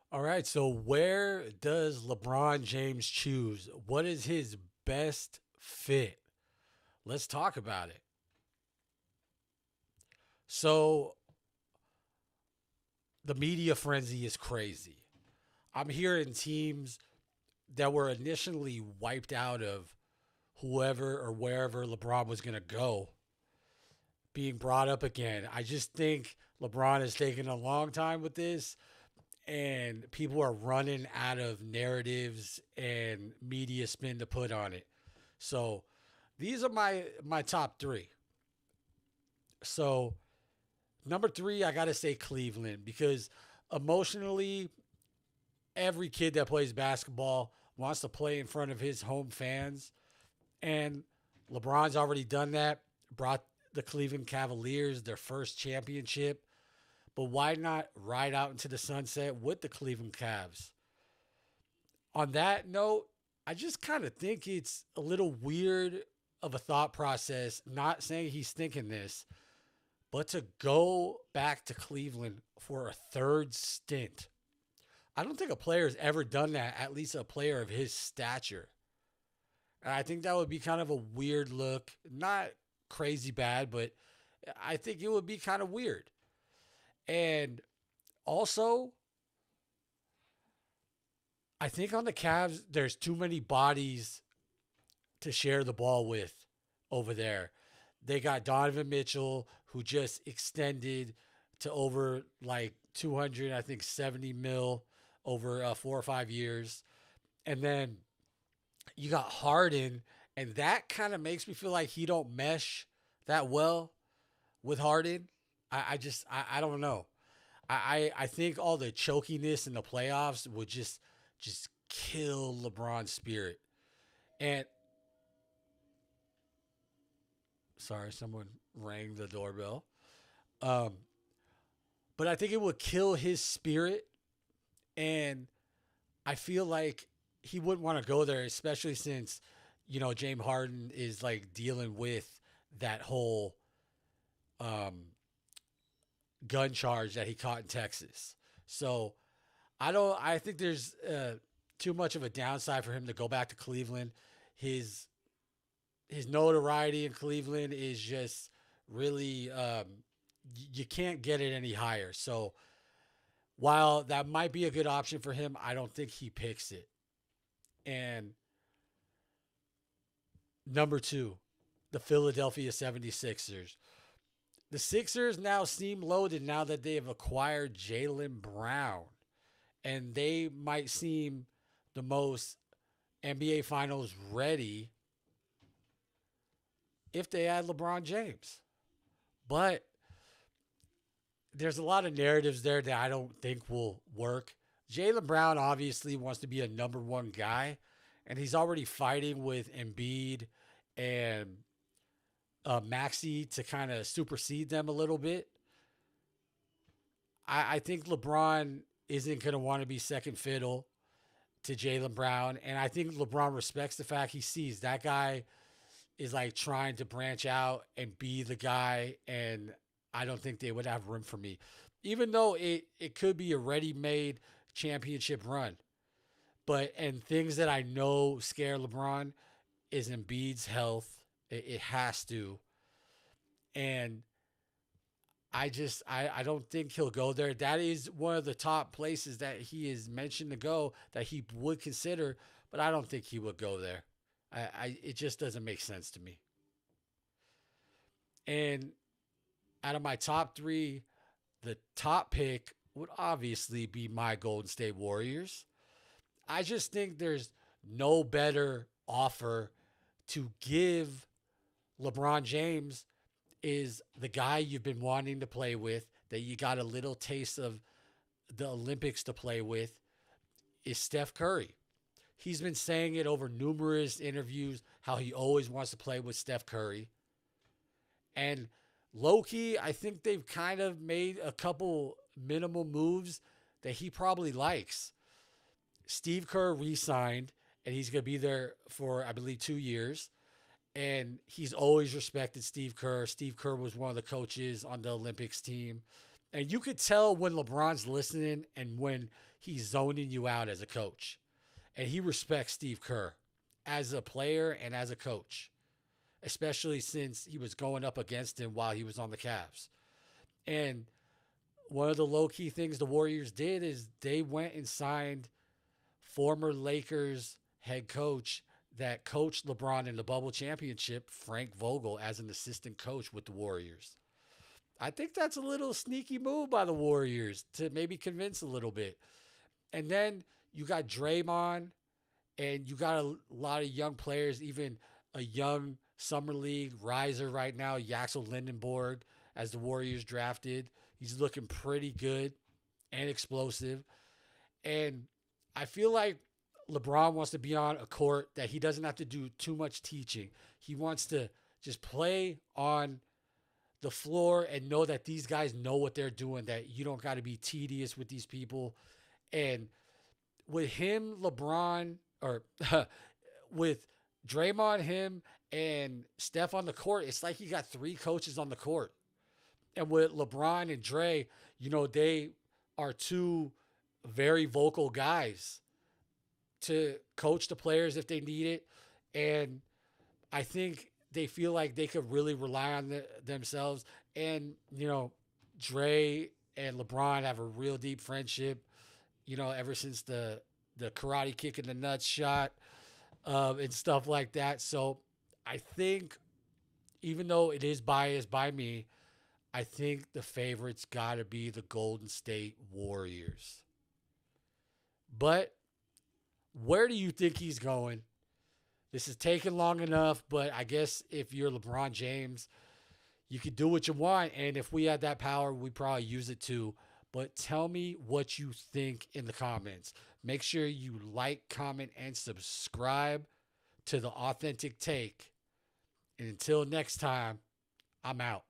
All right, so where does LeBron James choose? What is his best fit? Let's talk about it. So, the media frenzy is crazy. I'm hearing teams that were initially wiped out of whoever or wherever LeBron was going to go being brought up again. I just think LeBron has taken a long time with this, and people are running out of narratives and media spin to put on it. So these are my top three. So number three, I gotta say Cleveland because emotionally, every kid that plays basketball wants to play in front of his home fans, and LeBron's already done that. Brought the Cleveland Cavaliers their first championship. But why not ride out into the sunset with the Cleveland Cavs? On that note, I just kind of think it's a little weird of a thought process, not saying he's thinking this, but to go back to Cleveland for a third stint. I don't think a player has ever done that, at least a player of his stature. And I think that would be kind of a weird look. Not crazy bad, but I think it would be kind of weird. And also, I think on the Cavs, there's too many bodies to share the ball with over there. They got Donovan Mitchell, who just extended to over like 200, I think 70 mil over 4 or 5 years. And then you got Harden, and that kind of makes me feel like he don't mesh that well with Harden. I don't know. I think all the chokiness in the playoffs would just kill LeBron's spirit. And sorry, someone rang the doorbell. Um, but I think it would kill his spirit, and I feel like he wouldn't want to go there, especially since James Harden is like dealing with that whole um, gun charge that he caught in Texas. So I don't. I think there's too much of a downside for him to go back to Cleveland. His his notoriety in Cleveland is just really you can't get it any higher. So while that might be a good option for him, I don't think he picks it. And number two, the Philadelphia 76ers. The Sixers now seem loaded now that they have acquired Jalen Brown. And they might seem the most NBA Finals ready if they add LeBron James. But there's a lot of narratives there that I don't think will work. Jalen Brown obviously wants to be a number one guy, and he's already fighting with Embiid and Maxi to kind of supersede them a little bit. I think LeBron isn't going to want to be second fiddle to Jalen Brown, and I think LeBron respects the fact he sees that guy is like trying to branch out and be the guy, and I don't think they would have room for me. Even though it could be a ready-made championship run. But and things that I know scare LeBron is Embiid's health. It has to. And I don't think he'll go there. That is one of the top places that he is mentioned to go that he would consider, but I don't think he would go there. It just doesn't make sense to me. And out of my top three, the top pick would obviously be my Golden State Warriors. I just think there's no better offer to give LeBron James is the guy you've been wanting to play with, that you got a little taste of the Olympics to play with, is Steph Curry. He's been saying it over numerous interviews how he always wants to play with Steph Curry. And low key, I think they've kind of made a couple minimal moves that he probably likes. Steve Kerr re signed, and he's going to be there for, I believe, 2 years. And he's always respected Steve Kerr. Steve Kerr was one of the coaches on the Olympics team. And you could tell when LeBron's listening and when he's zoning you out as a coach. And he respects Steve Kerr as a player and as a coach, especially since he was going up against him while he was on the Cavs. And one of the low key things the Warriors did is they went and signed former Lakers head coach that coached LeBron in the bubble championship, Frank Vogel, as an assistant coach with the Warriors. I think that's a little sneaky move by the Warriors to maybe convince a little bit. And then you got Draymond, and you got a lot of young players, even a young summer league riser right now, Yaxel Lindenborg, as the Warriors drafted. He's looking pretty good and explosive. And I feel like LeBron wants to be on a court that he doesn't have to do too much teaching. He wants to just play on the floor and know that these guys know what they're doing, that you don't got to be tedious with these people. And with him, LeBron, or with Draymond, him, and Steph on the court, it's like you got three coaches on the court. And with LeBron and Dre, they are two very vocal guys to coach the players if they need it. And I think they feel like they could really rely on themselves. And, Dre and LeBron have a real deep friendship, ever since the karate kick in the nuts shot and stuff like that. So I think, even though it is biased by me, I think the favorite's got to be the Golden State Warriors. But where do you think he's going? This is taking long enough, but I guess if you're LeBron James, you can do what you want. And if we had that power, we'd probably use it too. But tell me what you think in the comments. Make sure you like, comment, and subscribe to The Authentic Take. And until next time, I'm out.